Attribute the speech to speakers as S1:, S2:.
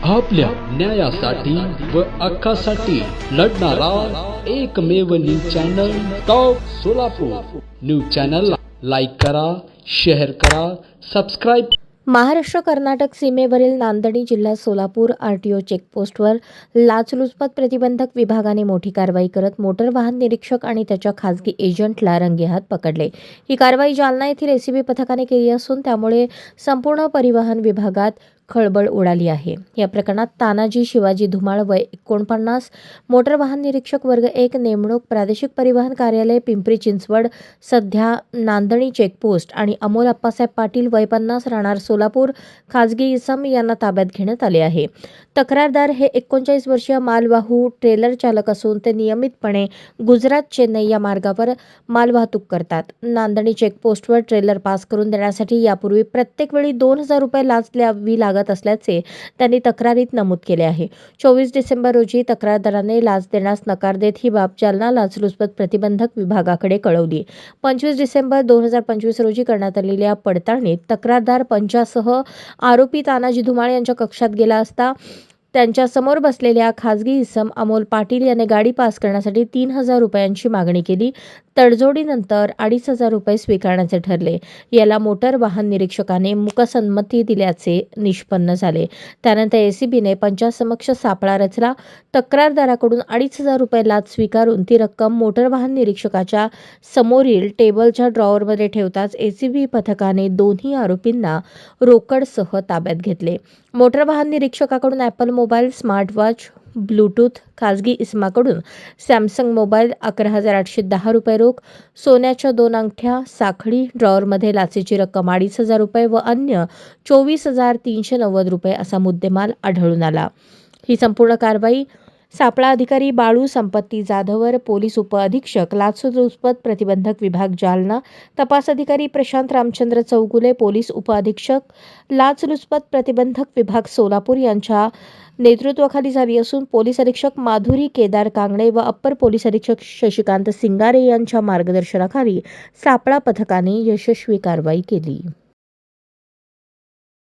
S1: आपल्या न्यायासाठी व हक्कासाठी लढणारा एकमेव news channel top Solapur. News चॅनलला लाईक करा, शेअर करा, सबस्क्राईब।
S2: महाराष्ट्र कर्नाटक सीमेवरील नांदणी जिल्हा सोलापूर आरटीओ चेकपोस्टवर लाचलुचपत प्रतिबंधक विभागाने मोठी कारवाई करत मोटर वाहन निरीक्षक आणि त्याच्या खासगी एजंटला रंगेहात पकडले। ही कारवाई जालना येथील एसीबी पथकाने केली असून त्यामुळे संपूर्ण परिवहन विभागात खळबळ उडाली आहे। या प्रकरणात तानाजी शिवाजी धुमाळ वय 49, मोटर वाहन निरीक्षक वर्ग 1, नेमणूक प्रादेशिक परिवहन कार्यालय पिंपरी चिंचवड सध्या नांदणी चेकपोस्ट आणि अमोल अप्पासाहेब पाटील वय 50 राहणार सोलापूर खाजगी इसम यांना ताब्यात घेण्यात आले आहे। तक्रारदार हे 39 वर्षीय मालवाहू ट्रेलर चालक असून ते नियमितपणे गुजरात चेन्नई या मार्गावर मालवाहतूक करतात। नांदणी चेकपोस्टवर ट्रेलर पास करून देण्यासाठी यापूर्वी प्रत्येक वेळी 2000 रुपये लाच द्यावी लागत असल्याचे त्यांनी तक्रारीत नमूद केले आहे। 24 डिसेंबर रोजी तक्रारदाराने लाच देण्यास नकार देत ही बाब जालना लाचलुचपत प्रतिबंधक विभागाकडे कळवली। 25 डिसेंबर 2025 रोजी करण्यात आलेल्या पडताळणीत तक्रारदार पंचासह आरोपी तानाजी धुमाळ यांच्या कक्षात गेला असता त्यांच्या समोर बसलेल्या खाजगी इसम अमोल पाटील याने गाडी पास करण्यासाठी 3000 रुपयांची मागणी केली। तडजोडीनंतर 2500 रुपये स्वीकारण्याचे ठरले। याला मोटर वाहन निरीक्षकाने मूकसंमती दिल्याचे निष्पन्न झाले। त्यानंतर एसीबीने पंचासमक्ष सापळा रचला। तक्रारदाराकडून 2500 रुपये लाच स्वीकारून ती रक्कम मोटर वाहन निरीक्षकाच्या समोरील टेबलच्या ड्रॉवरमध्ये ठेवताच एसीबी पथकाने दोन्ही आरोपींना रोकडसह ताब्यात घेतले। मोटर वाहन निरीक्षकाकडून Apple mobile, smart watch, Bluetooth, खाजगी इसमाकडून सॅमसंग मोबाईल, 11,810 रुपये रोख, सोन्याच्या 2 अंगठ्या, साखळी, ड्रॉवरमध्ये लाचेची रक्कम 2500 रुपये व अन्य 24,390 रुपये असा मुद्देमाल आढळून आला। ही संपूर्ण कारवाई सापळा अधिकारी बाळू संपत्ती जाधवर, पोलीस उपअधीक्षक लाचलुचपत प्रतिबंधक विभाग जालना, तपास अधिकारी प्रशांत रामचंद्र चौगुले, पोलीस उपअधीक्षक लाचलुचपत प्रतिबंधक विभाग सोलापूर यांच्या नेतृत्वाखाली झाली असून पोलीस अधीक्षक माधुरी केदार कांगणे व अप्पर पोलीस अधीक्षक शशिकांत सिंगारे यांच्या मार्गदर्शनाखाली सापळा पथकाने यशस्वी कारवाई केली।